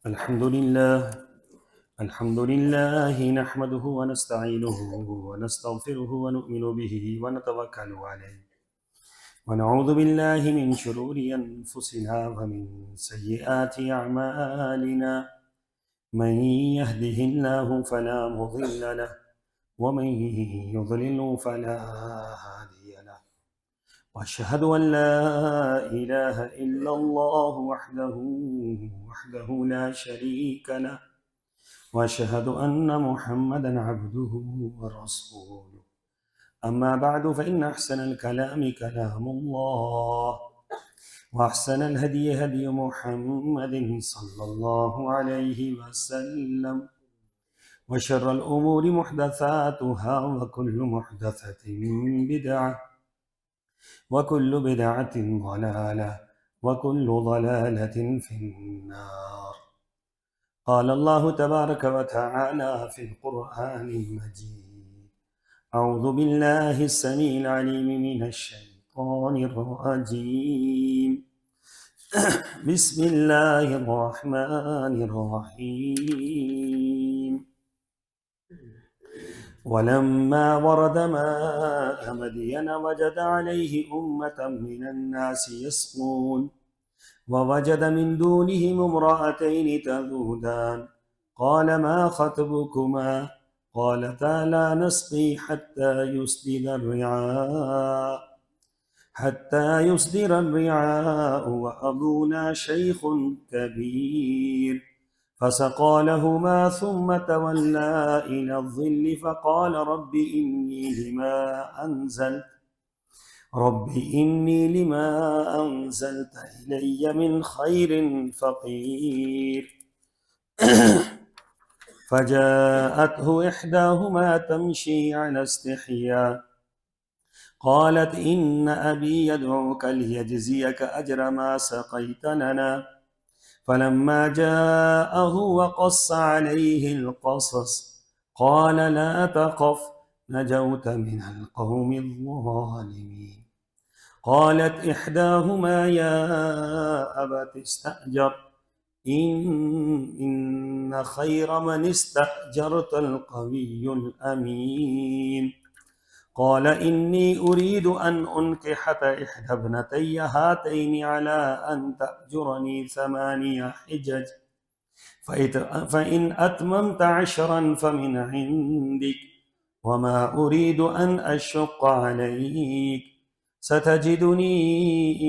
الحمد لله نحمده ونستعينه ونستغفره ونؤمن به ونتوكل عليه ونعوذ بالله من شرور أنفسنا ومن سيئات أعمالنا. من يهده الله فلا مضل له ومن يضلل فلا هادي له. وأشهد أن لا إله إلا الله وحده لا شريك له، وأشهد أن محمدًا عبده ورسوله. أما بعد فإن أحسن الكلام كلام الله، وأحسن الهدي هدي محمد صلى الله عليه وسلم، وشر الأمور محدثاتها وكل محدثة بدعة وكل بدعة ضلالة وكل ضلالة في النار. قال الله تبارك وتعالى في القرآن المجيد: أعوذ بالله السميع العليم من الشيطان الرجيم. بسم الله الرحمن الرحيم. ولما ورد ماء مدين وجد عليه أمة من الناس يسقون، ووجد من دونهم امرأتين تذودان، قال ما خطبكما؟ قالتا لا نسقي حتى يصدر الرعاء وأبونا شيخ كبير. فسقى لهما ثم تولى إلى الظل فقال رب إني لما أنزلت إلي من خير فقير. فجاءته إحداهما تمشي على استحياء قالت إن أبي يدعوك ليجزيك أجر ما سقيت لنا. فلما جاءه وقص عليه القصص قال لا تخف نجوت من القوم الظالمين. قالت إحداهما يا أبت استأجر إن خير من استأجرت القوي الأمين. قال إني أريد أن أنكحك إحدى ابنتي هاتين على أن تأجرني 8 حجج، فإن أتممت 10 فمن عندك، وما أريد أن أشق عليك، ستجدني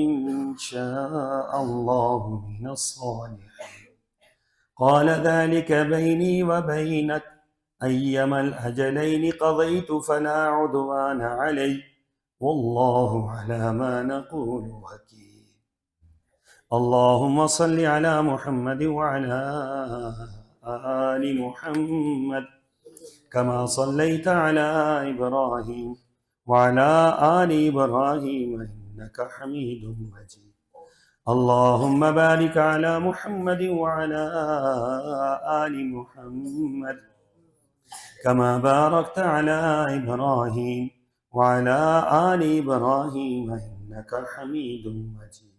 إن شاء الله من الصالحين. قال ذلك بيني وبينك، أيما الأجلين قضيت فلا عدوان علي، والله على ما نقول وكيل. اللهم صل على محمد وعلى آل محمد كما صليت على إبراهيم وعلى آل إبراهيم إنك حميد مجيد. اللهم بارك على محمد وعلى آل محمد كما باركت على إبراهيم وعلى آل إبراهيم إنك حميد مجيد.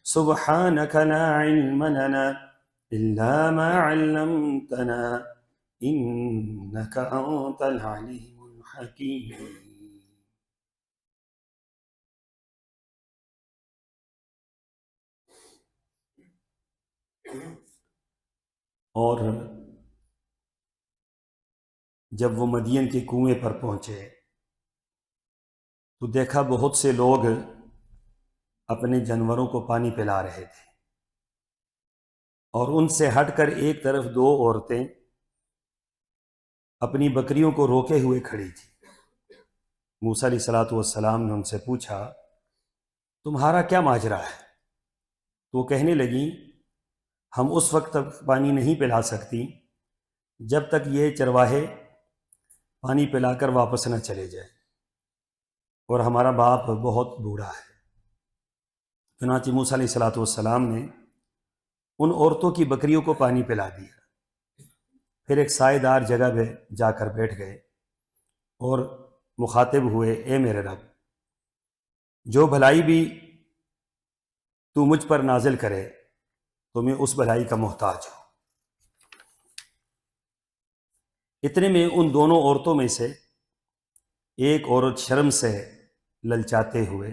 سبحانك لا علم لنا إلا ما علمتنا إنك أنت العليم الحكيم. اور جب وہ مدین کے کنویں پر پہنچے تو دیکھا بہت سے لوگ اپنے جانوروں کو پانی پلا رہے تھے، اور ان سے ہٹ کر ایک طرف 2 عورتیں اپنی بکریوں کو روکے ہوئے کھڑی تھی۔ موسیٰ علیہ السلام نے ان سے پوچھا تمہارا کیا ماجرا ہے؟ تو وہ کہنے لگیں ہم اس وقت تک پانی نہیں پلا سکتی جب تک یہ چرواہے پانی پلا کر واپس نہ چلے جائے، اور ہمارا باپ بہت بوڑھا ہے۔ چنانچہ موسیٰ علیہ السلام نے ان عورتوں کی بکریوں کو پانی پلا دیا، پھر ایک سائے دار جگہ پہ جا کر بیٹھ گئے اور مخاطب ہوئے، اے میرے رب، جو بھلائی بھی تو مجھ پر نازل کرے تو میں اس بھلائی کا محتاج ہوں، اتنے میں ان دونوں عورتوں میں سے ایک عورت شرم سے للچاتے ہوئے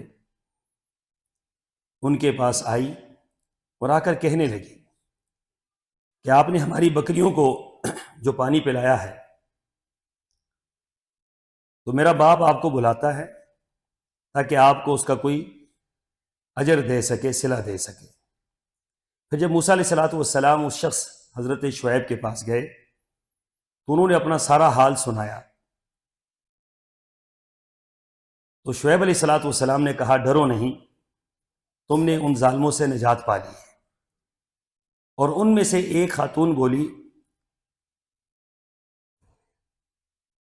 ان کے پاس آئی اور آ کر کہنے لگی کہ آپ نے ہماری بکریوں کو جو پانی پلایا ہے تو میرا باپ آپ کو بلاتا ہے تاکہ آپ کو اس کا کوئی اجر دے سکے، صلہ دے سکے۔ پھر جب موسیٰ علیہ السلام اس شخص حضرت شعیب کے پاس گئے تو انہوں نے اپنا سارا حال سنایا، تو شعیب علیہ السلام نے کہا ڈرو نہیں، تم نے ان ظالموں سے نجات پا لی۔ اور ان میں سے ایک خاتون بولی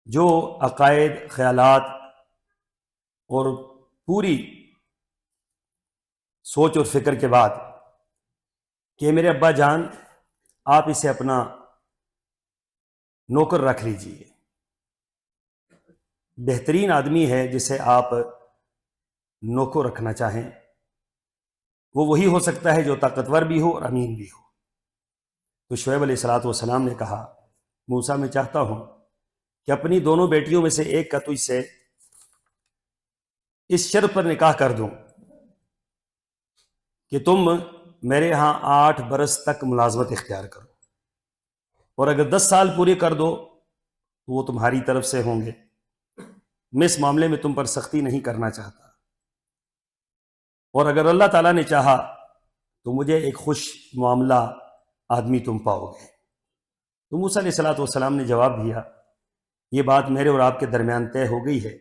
جو عقائد، خیالات اور پوری سوچ اور فکر کے بعد کہ میرے ابا جان آپ اسے اپنا نوکر رکھ لیجئے، بہترین آدمی ہے جسے آپ نوکر رکھنا چاہیں، وہ وہی ہو سکتا ہے جو طاقتور بھی ہو اور امین بھی ہو۔ تو شعیب علیہ السلام نے کہا موسیٰ میں چاہتا ہوں کہ اپنی دونوں بیٹیوں میں سے ایک کا تجھ سے اس شرط پر نکاح کر دوں کہ تم میرے ہاں 8 برس تک ملازمت اختیار کرو، اور اگر 10 سال پورے کر دو تو وہ تمہاری طرف سے ہوں گے، میں اس معاملے میں تم پر سختی نہیں کرنا چاہتا، اور اگر اللہ تعالیٰ نے چاہا تو مجھے ایک خوش معاملہ آدمی تم پاؤ گے۔ تو موسیٰ علیہ السلام نے جواب دیا یہ بات میرے اور آپ کے درمیان طے ہو گئی ہے،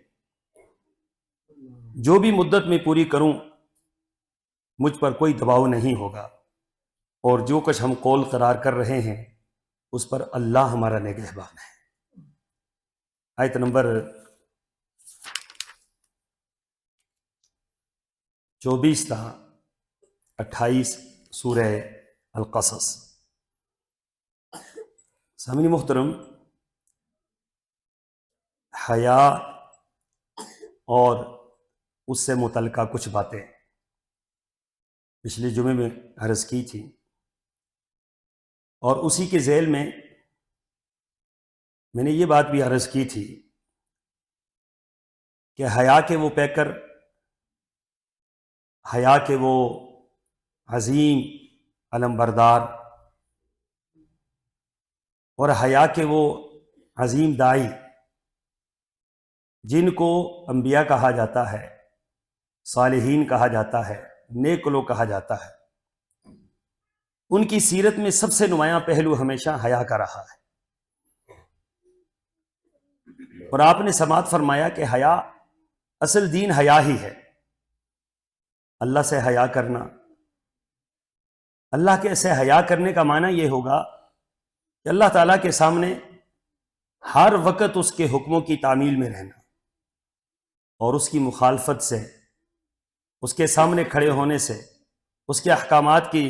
جو بھی مدت میں پوری کروں مجھ پر کوئی دباؤ نہیں ہوگا، اور جو کچھ ہم قول قرار کر رہے ہیں اس پر اللہ ہمارا نگہبان ہے۔ آیت نمبر 24 تا 28 سورہ القصص۔ سامعین محترم، حیا اور اس سے متعلقہ کچھ باتیں پچھلے جمعے میں عرض کی تھی، اور اسی کے ذیل میں نے یہ بات بھی عرض کی تھی کہ حیا کے وہ پیکر، حیا کے وہ عظیم علمبردار اور حیا کے وہ عظیم داعی جن کو انبیاء کہا جاتا ہے، صالحین کہا جاتا ہے، نیک لوگ کہا جاتا ہے، ان کی سیرت میں سب سے نمایاں پہلو ہمیشہ حیا کا رہا ہے۔ اور آپ نے سماعت فرمایا کہ حیا، اصل دین حیا ہی ہے، اللہ سے حیا کرنا۔ اللہ کے سے حیا کرنے کا معنی یہ ہوگا کہ اللہ تعالیٰ کے سامنے ہر وقت اس کے حکموں کی تعمیل میں رہنا، اور اس کی مخالفت سے، اس کے سامنے کھڑے ہونے سے، اس کے احکامات کی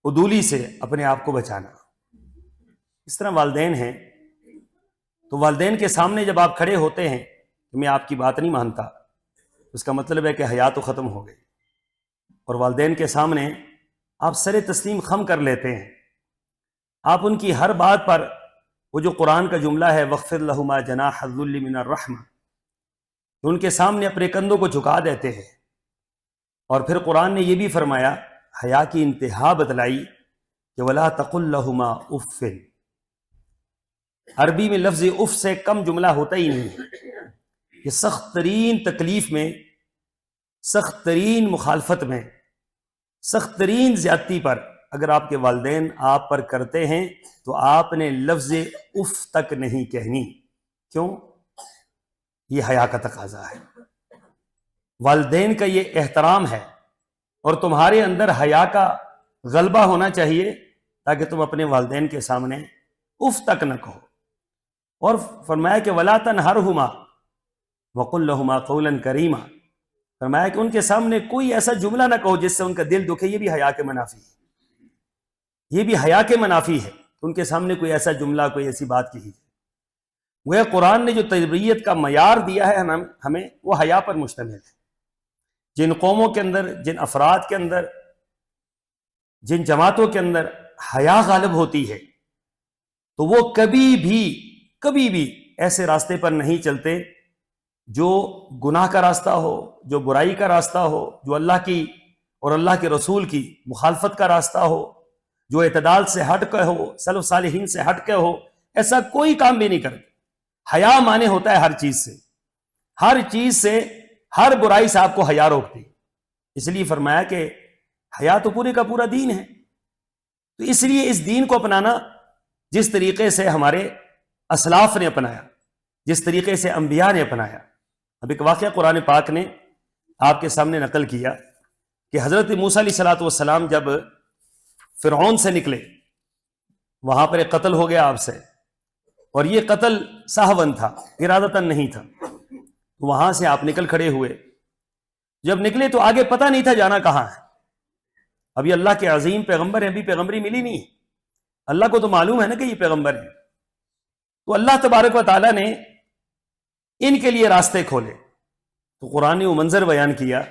عدولی سے اپنے آپ کو بچانا۔ اس طرح والدین ہیں تو والدین کے سامنے جب آپ کھڑے ہوتے ہیں کہ میں آپ کی بات نہیں مانتا، اس کا مطلب ہے کہ حیا تو ختم ہو گئی، اور والدین کے سامنے آپ سر تسلیم خم کر لیتے ہیں، آپ ان کی ہر بات پر وہ جو قرآن کا جملہ ہے وَاخْفِضْ لَهُمَا جَنَاحَ الذُّلِّ مِنَ الرَّحْمَةِ، ان کے سامنے اپنے کندھوں کو جھکا دیتے ہیں۔ اور پھر قرآن نے یہ بھی فرمایا، حیا کی انتہا بتلائی کہ وَلَا تَقُلْ لَهُمَا اُفٍّ۔ عربی میں لفظ اف سے کم جملہ ہوتا ہی نہیں ہے۔ یہ سخت ترین تکلیف میں، سخت ترین مخالفت میں، سخت ترین زیادتی پر اگر آپ کے والدین آپ پر کرتے ہیں تو آپ نے لفظ اف تک نہیں کہنی۔ کیوں؟ یہ حیا کا تقاضا ہے، والدین کا یہ احترام ہے، اور تمہارے اندر حیا کا غلبہ ہونا چاہیے تاکہ تم اپنے والدین کے سامنے اف تک نہ کہو۔ اور فرمایا کہ وَلَا تَنْهَرْهُمَا وَقُلْ لَهُمَا قَوْلًا كَرِيمًا، فرمایا کہ ان کے سامنے کوئی ایسا جملہ نہ کہو جس سے ان کا دل دکھے، یہ بھی حیا کے منافی ہے، یہ بھی حیا کے منافی ہے، ان کے سامنے کوئی ایسا جملہ، کوئی ایسی بات کہی جائے۔ وہ قرآن نے جو تربیت کا معیار دیا ہے ہمیں، وہ حیا پر مشتمل ہے۔ جن قوموں کے اندر، جن افراد کے اندر، جن جماعتوں کے اندر حیا غالب ہوتی ہے تو وہ کبھی بھی کبھی بھی ایسے راستے پر نہیں چلتے جو گناہ کا راستہ ہو، جو برائی کا راستہ ہو، جو اللہ کی اور اللہ کے رسول کی مخالفت کا راستہ ہو، جو اعتدال سے ہٹ کے ہو، سلف صالحین سے ہٹ کے ہو، ایسا کوئی کام بھی نہیں کرتے۔ حیا مانے ہوتا ہے ہر چیز سے، ہر برائی سے آپ کو حیا روکتی۔ اس لیے فرمایا کہ حیا تو پورے کا پورا دین ہے۔ تو اس لیے اس دین کو اپنانا جس طریقے سے ہمارے اسلاف نے اپنایا، جس طریقے سے انبیاء نے اپنایا۔ اب ایک واقعہ قرآن پاک نے آپ کے سامنے نقل کیا کہ حضرت موسیٰ علیہ السلام جب فرعون سے نکلے، وہاں پر ایک قتل ہو گیا آپ سے، اور یہ قتل سہون تھا، ارادتاً نہیں تھا۔ وہاں سے آپ نکل کھڑے ہوئے، جب نکلے تو آگے پتہ نہیں تھا جانا کہاں ہے۔ ابھی اللہ کے عظیم پیغمبر ہیں، ابھی پیغمبری ملی نہیں ہے، اللہ کو تو معلوم ہے نا کہ یہ پیغمبر ہے۔ تو اللہ تبارک و تعالیٰ نے ان کے لیے راستے کھولے۔ تو قرآن نے وہ منظر بیان کیا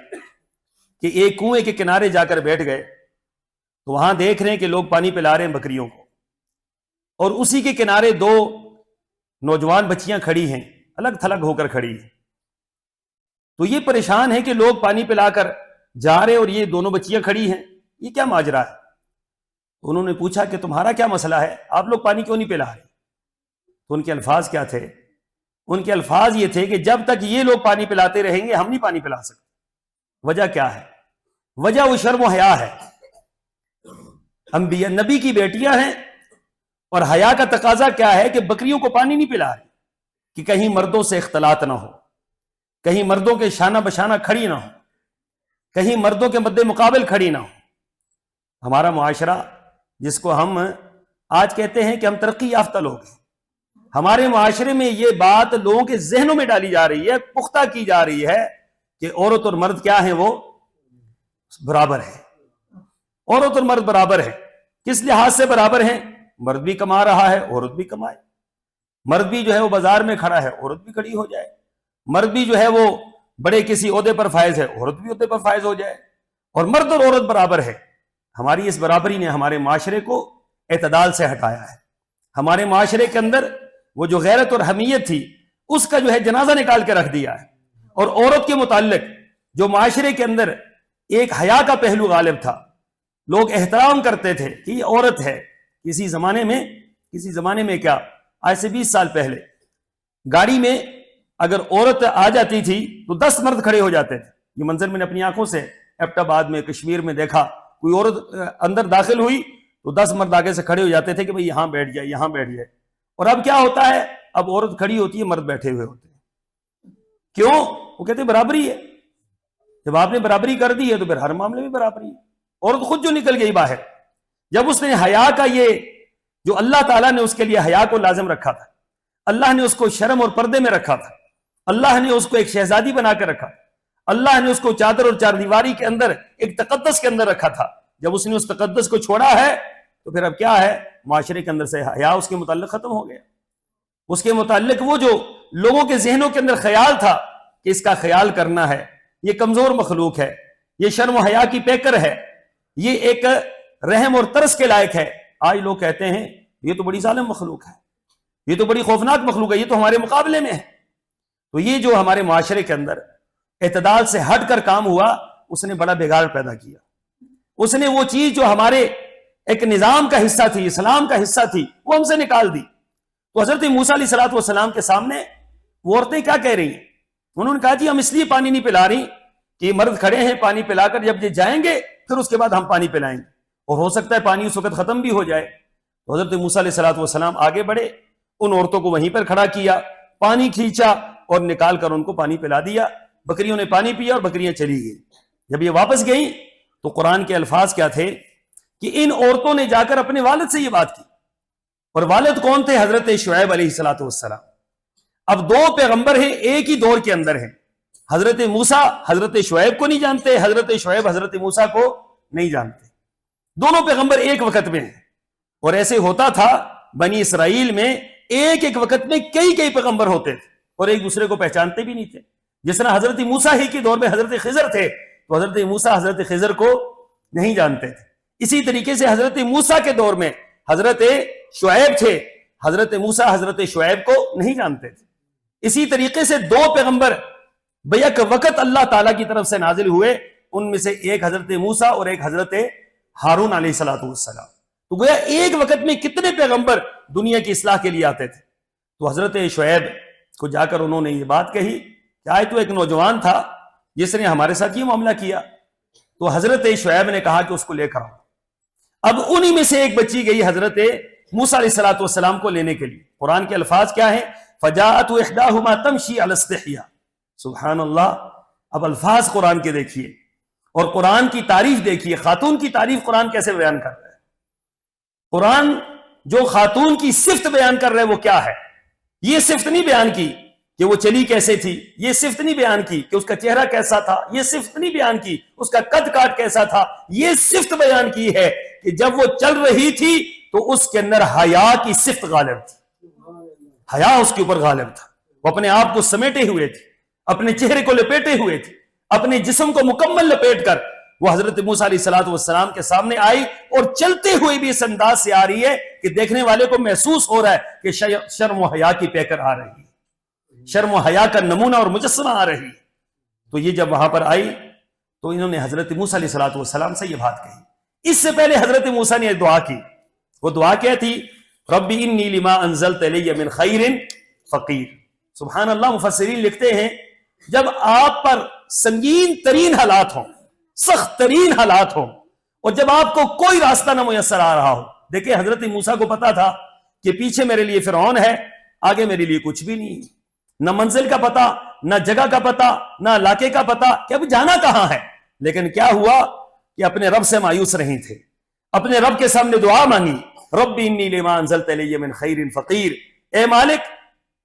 کہ ایک کنویں کے کنارے جا کر بیٹھ گئے، تو وہاں دیکھ رہے ہیں کہ لوگ پانی پلا رہے ہیں بکریوں کو، اور اسی کے کنارے دو نوجوان بچیاں کھڑی ہیں، الگ تھلگ ہو کر کھڑی ہیں۔ تو یہ پریشان ہے کہ لوگ پانی پلا کر جا رہے اور یہ دونوں بچیاں کھڑی ہیں، یہ کیا ماجرا ہے؟ تو انہوں نے پوچھا کہ تمہارا کیا مسئلہ ہے، آپ لوگ پانی کیوں نہیں پلا رہے؟ تو ان کے الفاظ کیا تھے؟ ان کے الفاظ یہ تھے کہ جب تک یہ لوگ پانی پلاتے رہیں گے ہم نہیں پانی پلا سکتے۔ وجہ کیا ہے؟ وجہ وہ شرم و حیا ہے۔ انبیاء نبی کی بیٹیاں ہیں، اور حیا کا تقاضا کیا ہے کہ بکریوں کو پانی نہیں پلا رہے کہ کہیں مردوں سے اختلاط نہ ہو، کہیں مردوں کے شانہ بشانہ کھڑی نہ ہو، کہیں مردوں کے مد مقابل کھڑی نہ ہو۔ ہمارا معاشرہ جس کو ہم آج کہتے ہیں کہ ہم ترقی یافتہ لوگ ہیں، ہمارے معاشرے میں یہ بات لوگوں کے ذہنوں میں ڈالی جا رہی ہے، پختہ کی جا رہی ہے کہ عورت اور مرد کیا ہیں؟ وہ برابر ہے۔ عورت اور مرد برابر ہے۔ کس لحاظ سے برابر ہیں؟ مرد بھی کما رہا ہے، عورت بھی کمائے۔ مرد بھی جو ہے وہ بازار میں کھڑا ہے، عورت بھی کھڑی ہو جائے۔ مرد بھی جو ہے وہ بڑے کسی عہدے پر فائز ہے، عورت بھی عہدے پر فائز ہو جائے، اور مرد اور عورت برابر ہے۔ ہماری اس برابری نے ہمارے معاشرے کو اعتدال سے ہٹایا ہے۔ ہمارے معاشرے کے اندر وہ جو غیرت اور حمیت تھی اس کا جو ہے جنازہ نکال کے رکھ دیا ہے، اور عورت کے متعلق جو معاشرے کے اندر ایک حیا کا پہلو غالب تھا، لوگ احترام کرتے تھے کہ یہ عورت ہے۔ کسی زمانے میں کیا، آج سے 20 سال پہلے گاڑی میں اگر عورت آ جاتی تھی تو 10 مرد کھڑے ہو جاتے تھے۔ یہ منظر میں نے اپنی آنکھوں سے ایبٹ آباد میں، کشمیر میں دیکھا۔ کوئی عورت اندر داخل ہوئی تو 10 مرد آگے سے کھڑے ہو جاتے تھے کہ بھئی یہاں بیٹھ جائے، یہاں بیٹھ جائے۔ اور اب کیا ہوتا ہے؟ اب عورت کھڑی ہوتی ہے، مرد بیٹھے ہوئے ہوتے ہیں۔ کیوں؟ وہ کہتے ہیں برابری ہے۔ جب آپ نے برابری کر دی ہے تو پھر ہر معاملے میں برابری ہے۔ عورت خود جو نکل گئی باہر، جب اس نے حیا کا، یہ جو اللہ تعالیٰ نے اس کے لیے حیا کو لازم رکھا تھا، اللہ نے اس کو شرم اور پردے میں رکھا تھا، اللہ نے اس کو ایک شہزادی بنا کے رکھا، اللہ نے اس کو چادر اور چار دیواری کے اندر ایک تقدس کے اندر رکھا تھا، جب اس نے اس تقدس کو چھوڑا ہے تو پھر اب کیا ہے؟ معاشرے کے اندر سے حیا اس کے متعلق ختم ہو گیا۔ اس کے متعلق وہ جو لوگوں کے ذہنوں کے اندر خیال تھا کہ اس کا خیال کرنا ہے، یہ کمزور مخلوق ہے، یہ شرم و حیا کی پیکر ہے، یہ ایک رحم اور ترس کے لائق ہے، آج لوگ کہتے ہیں یہ تو بڑی ظالم مخلوق ہے، یہ تو بڑی خوفناک مخلوق ہے، یہ تو ہمارے مقابلے میں ہے۔ تو یہ جو ہمارے معاشرے کے اندر اعتدال سے ہٹ کر کام ہوا، اس نے بڑا بگاڑ پیدا کیا۔ اس نے وہ چیز جو ہمارے ایک نظام کا حصہ تھی، اسلام کا حصہ تھی، وہ ہم سے نکال دی۔ تو حضرت موسیٰ علیہ السلام کے سامنے وہ عورتیں کیا کہہ رہی ہیں؟ انہوں نے کہا جی ہم اس لیے پانی نہیں پلا رہی کہ یہ مرد کھڑے ہیں، پانی پلا کر جب یہ جائیں گے پھر اس کے بعد ہم پانی پلائیں گے، اور ہو سکتا ہے پانی اس وقت ختم بھی ہو جائے۔ تو حضرت موسیٰ علیہ السلام آگے بڑھے، ان عورتوں کو وہیں پر کھڑا کیا، پانی کھینچا اور نکال کر ان کو پانی پلا دیا۔ بکریوں نے پانی پیا اور بکریاں چلی گئی۔ جب یہ واپس گئیں تو قرآن کے الفاظ کیا تھے کہ ان عورتوں نے جا کر اپنے والد سے یہ بات کی، اور والد کون تھے؟ حضرت شعیب علیہ السلام۔ اب دو پیغمبر ہیں، ایک ہی دور کے اندر ہیں۔ حضرت موسیٰ حضرت شعیب کو نہیں جانتے، حضرت شعیب حضرت موسیٰ کو نہیں جانتے، دونوں پیغمبر ایک وقت میں ہیں۔ اور ایسے ہوتا تھا بنی اسرائیل میں، ایک وقت میں کئی پیغمبر ہوتے تھے اور ایک دوسرے کو پہچانتے بھی نہیں تھے۔ جس طرح حضرت موسیٰ ہی کے دور میں حضرت خضر تھے تو حضرت موسیٰ حضرت خضر کو نہیں جانتے تھے۔ اسی طریقے سے حضرت موسیٰ کے دور میں حضرت شعیب تھے، حضرت موسیٰ حضرت شعیب کو نہیں جانتے تھے. اسی طریقے سے دو پیغمبر بیک وقت اللہ تعالیٰ کی طرف سے نازل ہوئے، ان میں سے ایک حضرت موسیٰ اور ایک حضرت ہارون علیہ السلام. تو گویا ایک وقت میں کتنے پیغمبر دنیا کی اصلاح کے لیے آتے تھے. تو حضرت شعیب کو جا کر انہوں نے یہ بات کہی کہ آئے تو ایک نوجوان تھا جس نے ہمارے ساتھ یہ معاملہ کیا. تو حضرت شعیب نے کہا کہ اس کو لے کر آؤ. اب انہی میں سے ایک بچی گئی حضرت موسیٰ علیہ السلام کو لینے کے لیے. قرآن کے الفاظ کیا ہیں؟ فجاءت احداہما تمشی علی استحیاء. سبحان اللہ. اب الفاظ قرآن کے دیکھیے اور قرآن کی تعریف دیکھیے. خاتون کی تعریف قرآن کیسے بیان کر رہا ہے. قرآن جو خاتون کی صفت بیان کر رہے وہ کیا ہے؟ یہ صفت نہیں بیان کی کہ وہ چلی کیسے تھی، یہ صفت نہیں بیان کی کہ اس کا چہرہ کیسا تھا، یہ صفت نہیں بیان کی اس کا قد کاٹ کیسا تھا. یہ صفت بیان کی ہے کہ جب وہ چل رہی تھی تو اس کے اندر حیا کی صفت غالب تھی. حیا اس کے اوپر غالب تھا. وہ اپنے آپ کو سمیٹے ہوئے تھے، اپنے چہرے کو لپیٹے ہوئے تھے، اپنے جسم کو مکمل لپیٹ کر وہ حضرت موسیٰ علیہ السلام کے سامنے آئی اور چلتے ہوئے بھی اس انداز سے آ رہی ہے کہ دیکھنے والے کو محسوس ہو رہا ہے کہ شرم و حیا کی پیکر آ رہی ہے، شرم و حیا کا نمونہ اور مجسمہ آ رہی ہے. تو یہ جب وہاں پر آئی تو انہوں نے حضرت موسیٰ علیہ السلام سے یہ بات کہی. اس سے پہلے حضرت موسیٰ نے دعا کی. وہ دعا کیا تھی؟ رب انی لما انزلت الی من خیر فقیر. سبحان اللہ. مفسرین لکھتے ہیں جب آپ پر سنگین ترین حالات ہوں، سخت ترین حالات ہوں، اور جب آپ کو کوئی راستہ نہ میسر آ رہا ہو. دیکھیں حضرت موسیٰ کو پتا تھا کہ پیچھے میرے لیے فرعون ہے، آگے میرے لیے کچھ بھی نہیں، نہ منزل کا پتا، نہ جگہ کا پتا، نہ علاقے کا پتا کہ اب جانا کہاں ہے. لیکن کیا ہوا کہ اپنے رب سے مایوس نہیں تھے، اپنے رب کے سامنے دعا مانگی. رب انی لما انزلت الی من خیر فقیر. اے مالک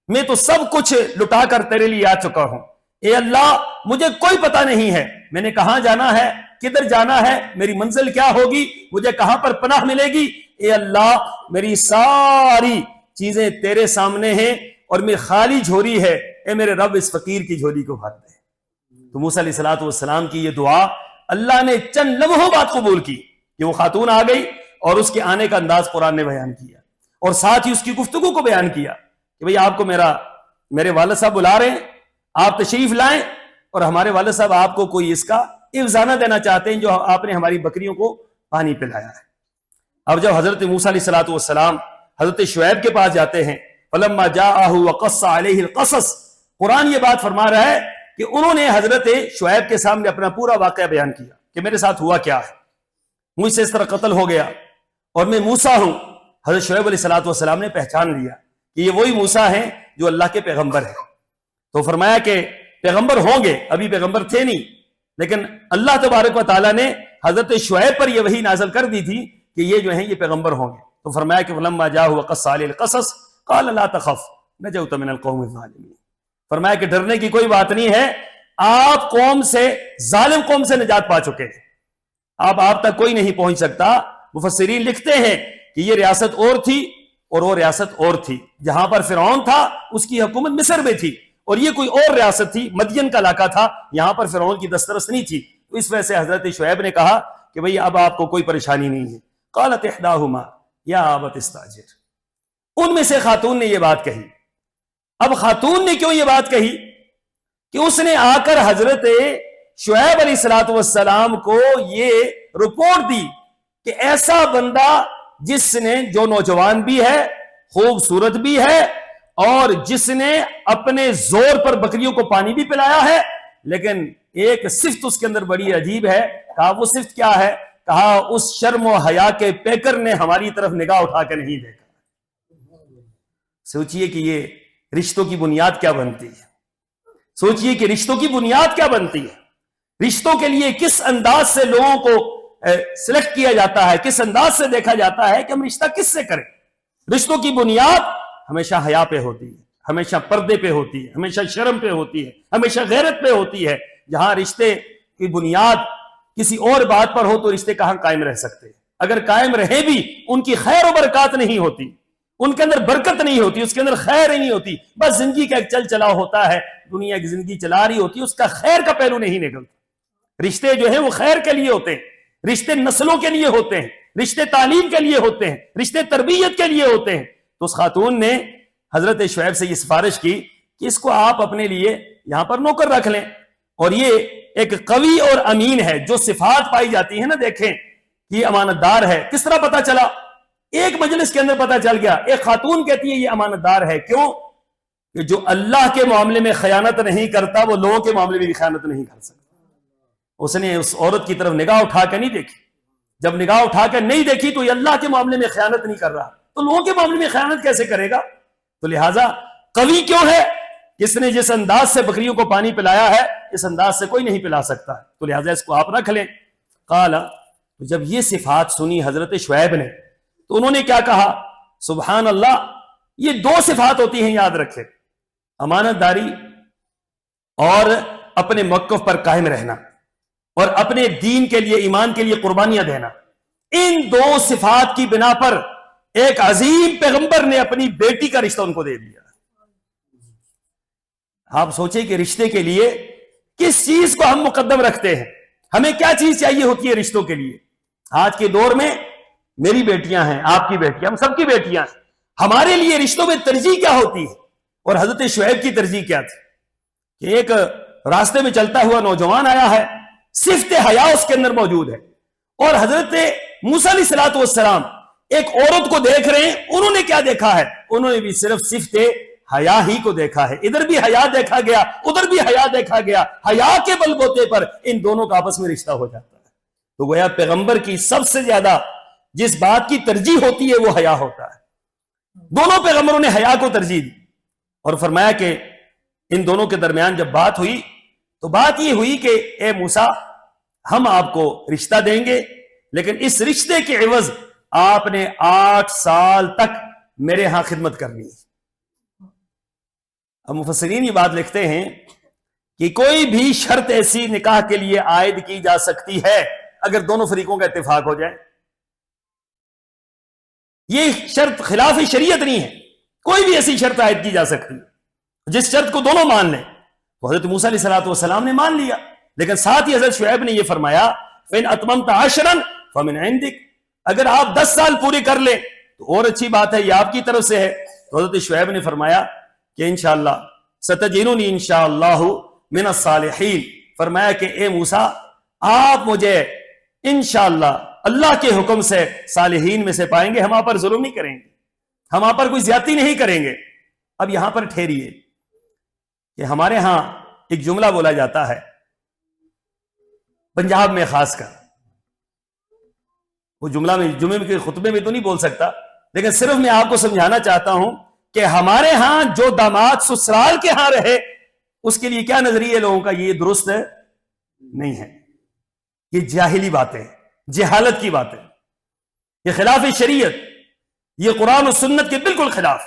میں تو سب کچھ لٹا کر تیرے لیے آ چکا ہوں. اے اللہ مجھے کوئی پتہ نہیں ہے میں نے کہاں جانا ہے، کدھر جانا ہے، میری منزل کیا ہوگی، مجھے کہاں پر پناہ ملے گی. اے اللہ میری ساری چیزیں تیرے سامنے ہیں اور میری خالی جھولی ہے. اے میرے رب اس فقیر کی جھولی کو بھر دے. تو موسیٰ علیہ السلام کی یہ دعا اللہ نے چند لمحوں بعد قبول کی کہ وہ خاتون آ گئی اور اس کے آنے کا انداز قرآن نے بیان کیا اور ساتھ ہی اس کی گفتگو کو بیان کیا کہ بھئی آپ کو میرے والد صاحب بلا رہے ہیں، آپ تشریف لائیں، اور ہمارے والد صاحب آپ کو کوئی اس کا افزانہ دینا چاہتے ہیں جو آپ نے ہماری بکریوں کو پانی پلایا ہے. اب جب حضرت موسیٰ علیہ السلام حضرت شعیب کے پاس جاتے ہیں، فلما جاءہ وقص علیہ القصص، قرآن یہ بات فرما رہا ہے کہ انہوں نے حضرت شعیب کے سامنے اپنا پورا واقعہ بیان کیا کہ میرے ساتھ ہوا کیا ہے، مجھ سے اس طرح قتل ہو گیا اور میں موسیٰ ہوں. حضرت شعیب علیہ السلام نے پہچان لیا کہ یہ وہی موسیٰ ہیں جو اللہ کے پیغمبر ہیں. تو فرمایا کہ پیغمبر ہوں گے، ابھی پیغمبر تھے نہیں، لیکن اللہ تبارک و تعالیٰ نے حضرت شعیب پر یہ وحی نازل کر دی تھی کہ یہ جو ہیں یہ پیغمبر ہوں گے. تو فرمایا کہ فلما جاءہ وقص علیہ القصص قال لا تخف نجوت من القوم الظالمین. فرمایا کہ ڈرنے کی کوئی بات نہیں ہے، آپ ظالم قوم سے نجات پا چکے ہیں، آپ تک کوئی نہیں پہنچ سکتا. مفسرین لکھتے ہیں کہ یہ ریاست اور تھی اور وہ ریاست اور تھی. جہاں پر فرعون تھا اس کی حکومت مصر میں تھی، اور یہ کوئی اور ریاست تھی، مدین کا علاقہ تھا، یہاں پر فرعون کی دسترس نہیں تھی. تو اس وجہ سے حضرت شعیب نے کہا کہ بھئی اب آپ کو کوئی پریشانی نہیں ہے. قالت احداہما یا ابت استاجر. ان میں سے خاتون نے یہ بات کہی. اب خاتون نے کیوں یہ بات کہی کہ اس نے آ کر حضرت شعیب علیہ السلام کو یہ رپورٹ دی کہ ایسا بندہ جس نے، جو نوجوان بھی ہے، خوبصورت بھی ہے، اور جس نے اپنے زور پر بکریوں کو پانی بھی پلایا ہے، لیکن ایک صفت اس کے اندر بڑی عجیب ہے. کہا وہ صفت کیا ہے؟ کہا اس شرم و حیا کے پیکر نے ہماری طرف نگاہ اٹھا کے نہیں دیکھا. سوچئے کہ یہ رشتوں کی بنیاد کیا بنتی ہے، سوچئے کہ رشتوں کی بنیاد کیا بنتی ہے. رشتوں کے لیے کس انداز سے لوگوں کو سلیکٹ کیا جاتا ہے، کس انداز سے دیکھا جاتا ہے کہ ہم رشتہ کس سے کریں. رشتوں کی بنیاد ہمیشہ حیا پہ ہوتی ہے، ہمیشہ پردے پہ ہوتی ہے، ہمیشہ شرم پہ ہوتی ہے، ہمیشہ غیرت پہ ہوتی ہے. جہاں رشتے کی بنیاد کسی اور بات پر ہو تو رشتے کہاں قائم رہ سکتے ہیں. اگر قائم رہے بھی ان کی خیر و برکات نہیں ہوتی، ان کے اندر برکت نہیں ہوتی، اس کے اندر خیر ہی نہیں ہوتی. بس زندگی کا ایک چل چلا ہوتا ہے، دنیا کی زندگی چلا رہی ہوتی ہے، اس کا خیر کا پہلو نہیں نکلتا. رشتے جو ہیں وہ خیر کے لیے ہوتے ہیں، رشتے نسلوں کے لیے ہوتے ہیں، رشتے تعلیم کے لیے ہوتے ہیں، رشتے تربیت کے لیے ہوتے ہیں. تو اس خاتون نے حضرت شعیب سے یہ سفارش کی کہ اس کو آپ اپنے لیے یہاں پر نوکر رکھ لیں، اور یہ ایک قوی اور امین ہے۔ جو صفات پائی جاتی ہیں نا، دیکھیں یہ امانت دار ہے، کس طرح پتا چلا؟ ایک مجلس کے اندر پتا چل گیا۔ ایک خاتون کہتی ہے یہ امانت دار ہے، کیوں؟ کہ جو اللہ کے معاملے میں خیانت نہیں کرتا وہ لوگوں کے معاملے میں بھی خیانت نہیں کر سکتا۔ اس نے اس عورت کی طرف نگاہ اٹھا کے نہیں دیکھی، جب نگاہ اٹھا کے نہیں دیکھی تو یہ اللہ کے معاملے میں خیانت نہیں کر رہا تو لوگوں کے معاملے میں خیانت کیسے کرے گا؟ تو لہٰذا قوی کیوں ہے؟ کس نے جس انداز سے بکریوں کو پانی پلایا ہے اس انداز سے کوئی نہیں پلا سکتا، تو لہٰذا اس کو آپ رکھ لیں۔ قال، جب یہ صفات سنی حضرت شعیب نے تو انہوں نے کیا کہا؟ سبحان اللہ، یہ دو صفات ہوتی ہیں، یاد رکھے، امانت داری اور اپنے موقف پر قائم رہنا اور اپنے دین کے لیے، ایمان کے لیے قربانیاں دینا۔ ان دو صفات کی بنا پر ایک عظیم پیغمبر نے اپنی بیٹی کا رشتہ ان کو دے دیا۔ آپ سوچیں کہ رشتے کے لیے کس چیز کو ہم مقدم رکھتے ہیں، ہمیں کیا چیز چاہیے ہوتی ہے رشتوں کے لیے۔ آج کے دور میں میری بیٹیاں ہیں، آپ کی بیٹیاں، ہم سب کی بیٹیاں ہیں، ہمارے لیے رشتوں میں ترجیح کیا ہوتی ہے؟ اور حضرت شعیب کی ترجیح کیا تھی کہ ایک راستے میں چلتا ہوا نوجوان آیا ہے، صفت حیا اس کے اندر موجود ہے، اور حضرت موسیٰ علیہ الصلوۃ والسلام ایک عورت کو دیکھ رہے ہیں، انہوں نے کیا دیکھا ہے؟ انہوں نے بھی صرف صفت حیا ہی کو دیکھا ہے۔ ادھر بھی حیا دیکھا گیا، ادھر بھی حیا دیکھا گیا، حیا کے بل بوتے پر ان دونوں کا آپس میں رشتہ ہو جاتا ہے۔ تو گویا پیغمبر کی سب سے زیادہ جس بات کی ترجیح ہوتی ہے وہ حیا ہوتا ہے۔ دونوں پیغمبروں نے حیا کو ترجیح دی اور فرمایا کہ ان دونوں کے درمیان جب بات ہوئی تو بات یہ ہوئی کہ اے موسیٰ، ہم آپ کو رشتہ دیں گے، لیکن اس رشتے کے عوض آپ نے 8 سال تک میرے ہاں خدمت کرنی ہے۔ اب مفسرین یہ بات لکھتے ہیں کہ کوئی بھی شرط ایسی نکاح کے لیے عائد کی جا سکتی ہے اگر دونوں فریقوں کا اتفاق ہو جائے۔ یہ شرط خلاف شریعت نہیں ہے، کوئی بھی ایسی شرط عائد کی جا سکتی ہے جس شرط کو دونوں مان لیں۔ تو حضرت موسیٰ علیہ الصلوۃ والسلام نے مان لیا، لیکن ساتھ ہی حضرت شعیب نے یہ فرمایا فَإِنْ أَتْمَمْتَ عَشْرًا فَمِنْ عِنْدِكَ، اگر آپ 10 سال پورے کر لیں تو اور اچھی بات ہے، یہ آپ کی طرف سے ہے۔ تو حضرت شعیب نے فرمایا کہ انشاءاللہ ستجدونی انشاءاللہ من الصالحین، فرمایا کہ اے موسیٰ آپ مجھے انشاءاللہ اللہ کے حکم سے صالحین میں سے پائیں گے، ہم آپ پر ظلم نہیں کریں گے، ہم آپ پر کوئی زیادتی نہیں کریں گے۔ اب یہاں پر ٹھہریے کہ ہمارے ہاں ایک جملہ بولا جاتا ہے، پنجاب میں خاص کر، وہ جملہ میں جمعے کے خطبے میں تو نہیں بول سکتا، لیکن صرف میں آپ کو سمجھانا چاہتا ہوں کہ ہمارے ہاں جو داماد سسرال کے ہاں رہے اس کے لیے کیا نظریہ لوگوں کا، یہ درست نہیں ہے، یہ جاہلی باتیں، جہالت کی باتیں، یہ خلاف شریعت، یہ قرآن و سنت کے بالکل خلاف۔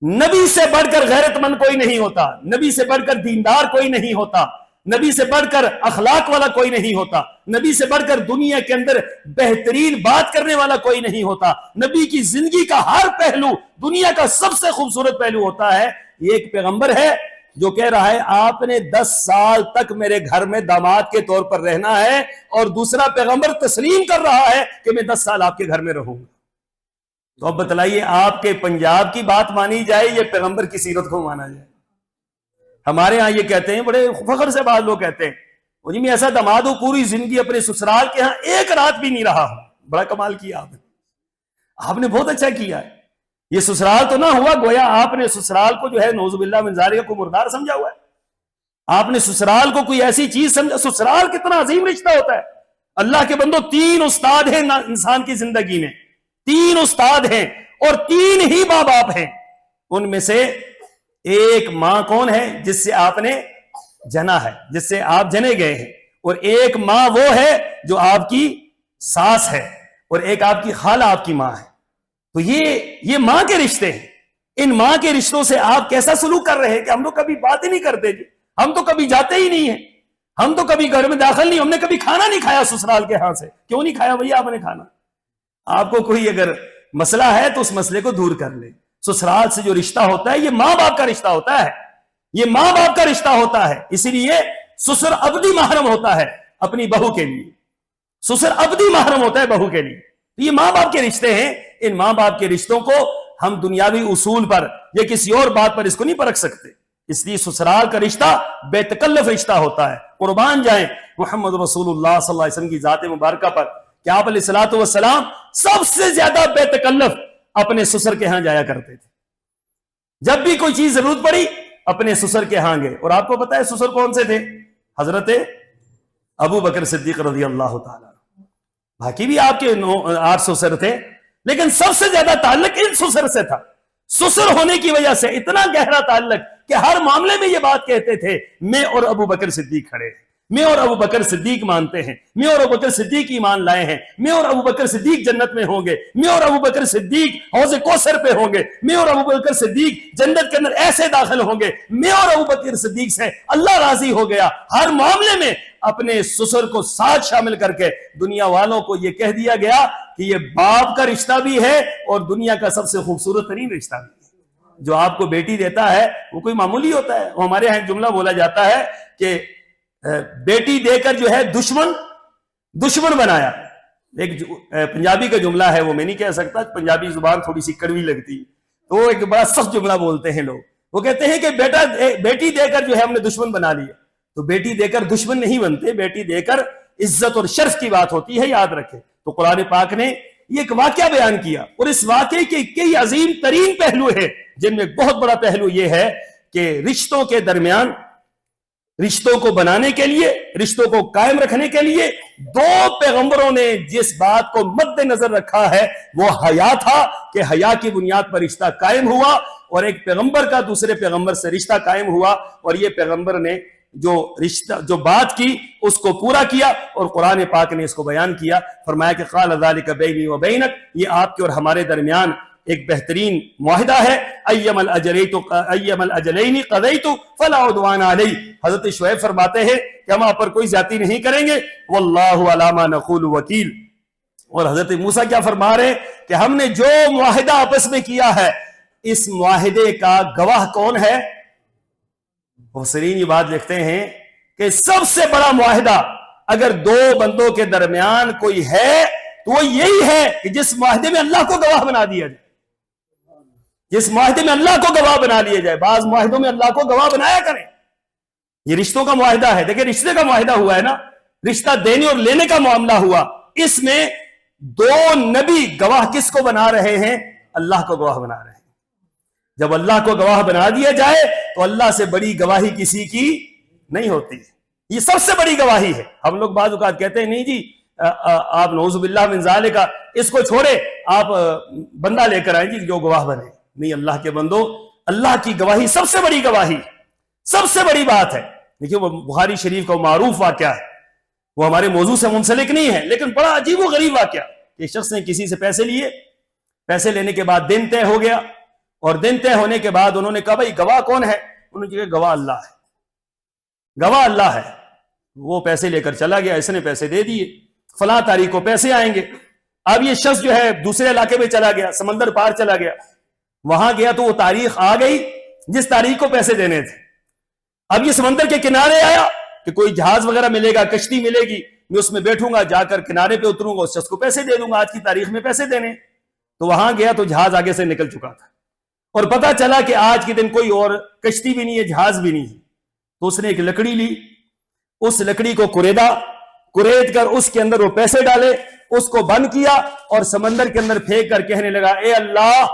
نبی سے بڑھ کر غیرت مند کوئی نہیں ہوتا، نبی سے بڑھ کر دیندار کوئی نہیں ہوتا، نبی سے بڑھ کر اخلاق والا کوئی نہیں ہوتا، نبی سے بڑھ کر دنیا کے اندر بہترین بات کرنے والا کوئی نہیں ہوتا۔ نبی کی زندگی کا ہر پہلو دنیا کا سب سے خوبصورت پہلو ہوتا ہے۔ یہ ایک پیغمبر ہے جو کہہ رہا ہے آپ نے 10 سال تک میرے گھر میں داماد کے طور پر رہنا ہے، اور دوسرا پیغمبر تسلیم کر رہا ہے کہ میں 10 سال آپ کے گھر میں رہوں گا۔ تو اب بتلائیے، آپ کے پنجاب کی بات مانی جائے یا پیغمبر کی سیرت کو مانا جائے؟ ہمارے ہاں یہ کہتے ہیں، بڑے فخر سے بعض لوگ کہتے ہیں وہ جی میں ایسا داماد ہوں پوری زندگی اپنے سسرال کے ہاں ایک رات بھی نہیں رہا ہوں۔ بڑا کمال کیا آپ نے بہت اچھا کیا ہے۔ یہ سسرال تو نہ ہوا، گویا آپ نے سسرال کو جو ہے نعوذ باللہ من ذالک کو مردار سمجھا ہوا ہے۔ آپ نے سسرال کو کوئی ایسی چیز سمجھا، سسرال کتنا عظیم رشتہ ہوتا ہے۔ اللہ کے بندو، 3 استاد ہیں انسان کی زندگی میں، 3 استاد ہیں اور 3 ہی ماں باپ ہیں۔ ان میں سے ایک ماں کون ہے؟ جس سے آپ نے جنا ہے، جس سے آپ جنے گئے ہیں، اور ایک ماں وہ ہے جو آپ کی ساس ہے، اور ایک آپ کی خالہ آپ کی ماں ہے۔ تو یہ ماں کے رشتے ہیں۔ ان ماں کے رشتوں سے آپ کیسا سلوک کر رہے ہیں کہ ہم تو کبھی بات ہی نہیں کرتے جی، ہم تو کبھی جاتے ہی نہیں ہیں، ہم تو کبھی گھر میں داخل نہیں، ہم نے کبھی کھانا نہیں کھایا سسرال کے ہاں سے۔ کیوں نہیں کھایا بھیا آپ نے کھانا؟ آپ کو کوئی اگر مسئلہ ہے تو اس مسئلے کو دور کر لیں۔ سسرال سے جو رشتہ ہوتا ہے یہ ماں باپ کا رشتہ ہوتا ہے، یہ ماں باپ کا رشتہ ہوتا ہے۔ اسی لیے سسر ابدی محرم ہوتا ہے اپنی بہو کے لیے، سسر ابدی محرم ہوتا ہے بہو کے لیے۔ یہ ماں باپ کے رشتے ہیں، ان ماں باپ کے رشتوں کو ہم دنیاوی اصول پر یا کسی اور بات پر اس کو نہیں پرکھ سکتے. اس لیے سسرال کا رشتہ بے تکلف رشتہ ہوتا ہے. قربان جائیں محمد رسول اللہ صلی اللہ علیہ وسلم کی ذات مبارکہ پر کہ آپ علیہ الصلوۃ والسلام سب سے زیادہ بے تکلف اپنے سسر کے ہاں جایا کرتے تھے. جب بھی کوئی چیز ضرورت پڑی اپنے سسر کے ہاں گئے. اور آپ کو پتا ہے سسر کون سے تھے؟ حضرت ابو بکر صدیق رضی اللہ تعالیٰ. باقی بھی آپ کے 8 سسر تھے لیکن سب سے زیادہ تعلق ان سسر سے تھا. سسر ہونے کی وجہ سے اتنا گہرا تعلق کہ ہر معاملے میں یہ بات کہتے تھے میں اور ابو بکر صدیق کھڑے ہیں, میں اور ابو بکر صدیق مانتے ہیں, میں اور ابو بکر صدیق ایمان لائے ہیں, میں اور ابو بکر صدیق جنت میں ہوں گے, میں اور ابو بکر صدیق حوض کوثر پہ ہوں گے, میں اور ابو بکر صدیق جنت کے اندر ایسے داخل ہوں گے, میں اور ابو بکر صدیق سے اللہ راضی ہو گیا. ہر معاملے میں اپنے سسر کو ساتھ شامل کر کے دنیا والوں کو یہ کہہ دیا گیا کہ یہ باپ کا رشتہ بھی ہے اور دنیا کا سب سے خوبصورت ترین رشتہ بھی ہے. جو آپ کو بیٹی دیتا ہے وہ کوئی معمولی ہوتا ہے. ہمارے یہاں ایک جملہ بولا جاتا ہے کہ بیٹی دے کر جو ہے دشمن بنایا. ایک پنجابی کا جملہ ہے, وہ میں نہیں کہہ سکتا, پنجابی زبان تھوڑی سی کڑوی لگتی, تو ایک بڑا سخت جملہ بولتے ہیں لوگ. وہ کہتے ہیں کہ بیٹی دے کر جو ہے ہم نے دشمن بنا لیا. تو بیٹی دے کر دشمن نہیں بنتے, بیٹی دے کر عزت اور شرف کی بات ہوتی ہے, یاد رکھیں. تو قرآن پاک نے یہ ایک واقعہ بیان کیا اور اس واقعے کے کئی عظیم ترین پہلو ہیں جن میں ایک بہت بڑا پہلو یہ ہے کہ رشتوں کے درمیان, رشتوں کو بنانے کے لیے, رشتوں کو قائم رکھنے کے لیے 2 پیغمبروں نے جس بات کو مد نظر رکھا ہے وہ حیا تھا کہ حیا کی بنیاد پر رشتہ قائم ہوا, اور ایک پیغمبر کا دوسرے پیغمبر سے رشتہ قائم ہوا, اور یہ پیغمبر نے جو بات کی اس کو پورا کیا, اور قرآن پاک نے اس کو بیان کیا. فرمایا کہ قال ذلک بینی و بینک, یہ آپ کے اور ہمارے درمیان ایک بہترین معاہدہ ہے. ایم الاجلین قضیت فلا عدوان علی. حضرت شعیب فرماتے ہیں کہ ہم آپ پر کوئی زیادتی نہیں کریں گے, واللہ علی ما نقول وکیل. اور حضرت موسیٰ کیا فرما رہے کہ ہم نے جو معاہدہ آپس میں کیا ہے اس معاہدے کا گواہ کون ہے؟ مفسرین یہ بات لکھتے ہیں کہ سب سے بڑا معاہدہ اگر 2 بندوں کے درمیان کوئی ہے تو وہ یہی ہے کہ جس معاہدے میں اللہ کو گواہ بنا دیا جائے, جس معاہدے میں اللہ کو گواہ بنا لیا جائے. بعض معاہدوں میں اللہ کو گواہ بنایا کریں. یہ رشتوں کا معاہدہ ہے, دیکھیں رشتے کا معاہدہ ہوا ہے نا, رشتہ دینے اور لینے کا معاملہ ہوا. اس میں 2 نبی گواہ کس کو بنا رہے ہیں؟ اللہ کو گواہ بنا رہے ہیں. جب اللہ کو گواہ بنا دیا جائے تو اللہ سے بڑی گواہی کسی کی نہیں ہوتی. یہ سب سے بڑی گواہی ہے. ہم لوگ بعض اوقات کہتے ہیں نہیں جی آپ نعوذ باللہ من ذالک اس کو چھوڑے, آپ بندہ لے کر آئیں جی جو گواہ بنے. نہیں, اللہ کے بندو, اللہ کی گواہی سب سے بڑی گواہی, سب سے بڑی بات ہے. دیکھیے وہ بخاری شریف کا معروف واقعہ ہے, وہ ہمارے موضوع سے منسلک نہیں ہے لیکن بڑا عجیب و غریب واقعہ. ایک شخص نے کسی سے پیسے لیے, پیسے لینے کے بعد دن طے ہو گیا, اور دن طے ہونے کے بعد انہوں نے کہا بھائی گواہ کون ہے؟ انہوں نے کہا گواہ اللہ ہے, گواہ اللہ ہے. وہ پیسے لے کر چلا گیا, اس نے پیسے دے دیے, فلاں تاریخ کو پیسے آئیں گے. اب یہ شخص جو ہے دوسرے علاقے میں چلا گیا, سمندر پار چلا گیا, وہاں گیا تو وہ تاریخ آ گئی جس تاریخ کو پیسے دینے تھے. اب یہ سمندر کے کنارے آیا کہ کوئی جہاز وغیرہ ملے گا, کشتی ملے گی, میں اس میں بیٹھوں گا, جا کر کنارے پہ اتروں گا, اس شخص کو پیسے دے دوں گا, آج کی تاریخ میں پیسے دینے. تو وہاں گیا تو جہاز آگے سے نکل چکا تھا, اور پتا چلا کہ آج کے دن کوئی اور کشتی بھی نہیں ہے, جہاز بھی نہیں ہے. تو اس نے ایک لکڑی لی, اس لکڑی کو کرید کر اس کے اندر وہ پیسے ڈالے, اس کو بند کیا اور سمندر کے اندر پھینک کر کہنے لگا اے اللہ,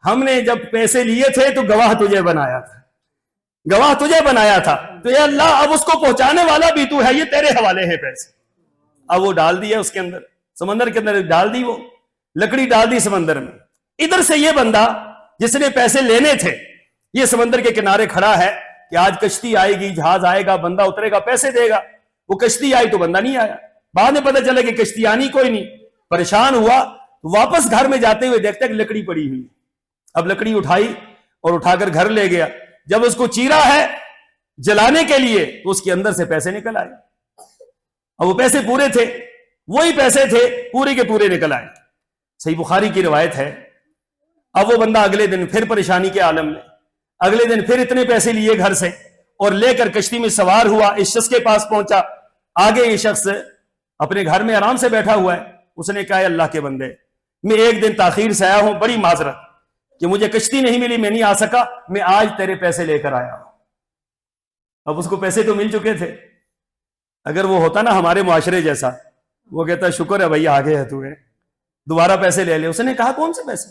ہم نے جب پیسے لیے تھے تو گواہ تجھے بنایا تھا, گواہ تجھے بنایا تھا, تو اے اللہ اب اس کو پہنچانے والا بھی تو ہے, یہ تیرے حوالے ہے پیسے. اب وہ ڈال دیا اس کے اندر, سمندر کے اندر ڈال دی, وہ لکڑی ڈال دی سمندر میں. ادھر سے یہ بندہ جس نے پیسے لینے تھے یہ سمندر کے کنارے کھڑا ہے کہ آج کشتی آئے گی, جہاز آئے گا, بندہ اترے گا, پیسے دے گا. وہ کشتی آئی تو بندہ نہیں آیا. بعد میں پتہ چلا کہ کشتی آنی کوئی نہیں. پریشان ہوا, واپس گھر میں جاتے ہوئے دیکھتا کہ لکڑی پڑی ہوئی. اب لکڑی اٹھائی اور اٹھا کر گھر لے گیا. جب اس کو چیرا ہے جلانے کے لیے تو اس کے اندر سے پیسے نکل آئے. اب وہ پیسے پورے تھے, وہی پیسے تھے, پورے کے پورے نکل آئے. صحیح بخاری کی روایت ہے. اب وہ بندہ اگلے دن پھر پریشانی کے عالم میں, اگلے دن پھر اتنے پیسے لیے گھر سے اور لے کر کشتی میں سوار ہوا, اس شخص کے پاس پہنچا. آگے یہ شخص اپنے گھر میں آرام سے بیٹھا ہوا ہے. اس نے کہا اللہ کے بندے, میں ایک دن تاخیر سے آیا ہوں, بڑی معذرت, کہ مجھے کشتی نہیں ملی، میں نہیں آ سکا، میں آج تیرے پیسے لے کر آیا ہوں۔ اب اس کو پیسے تو مل چکے تھے، اگر وہ ہوتا نا ہمارے معاشرے جیسا، وہ کہتا شکر ہے بھائی آگے ہے تو ہے، دوبارہ پیسے لے لے۔ اس نے کہا کون سے پیسے؟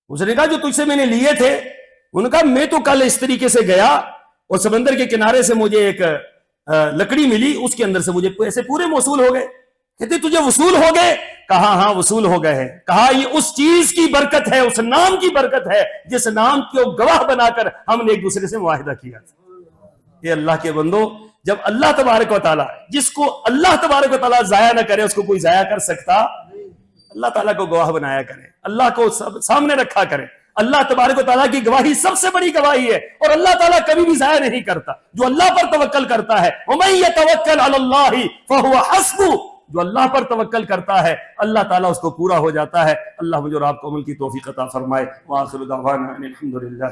اس نے کہا جو تجھ سے میں نے لیے تھے۔ انہوں نے کہا میں تو کل اس طریقے سے گیا اور سمندر کے کنارے سے مجھے ایک لکڑی ملی، اس کے اندر سے مجھے پیسے پورے موصول ہو گئے۔ کہتے تجھے وصول ہو گئے؟ کہا ہاں وصول ہو گئے ہیں۔ کہا یہ اس چیز کی برکت ہے، اس نام کی برکت ہے جس نام کو گواہ بنا کر ہم نے ایک دوسرے سے معاہدہ کیا تھا۔ یہ اللہ کے بندو، جب اللہ تبارک و تعالیٰ، جس کو اللہ تبارک و تعالیٰ ضائع نہ کرے اس کو کوئی ضائع کر سکتا؟ اللہ تعالیٰ کو گواہ بنایا کرے، اللہ کو سامنے رکھا کرے۔ اللہ تبارک و تعالیٰ کی گواہی سب سے بڑی گواہی ہے، اور اللہ تعالیٰ کبھی بھی ضائع نہیں کرتا۔ جو اللہ پر توکل کرتا ہے، وَمَن يَتَوَكَّلْ عَلَى اللَّهِ فَهُوَ حَسْبُهُ، جو اللہ پر توکل کرتا ہے اللہ تعالیٰ اس کو پورا ہو جاتا ہے۔ اللہ مجھے اور آپ کو عمل کی توفیق عطا فرمائے۔ وآخر دعوانا ان الحمد للہ۔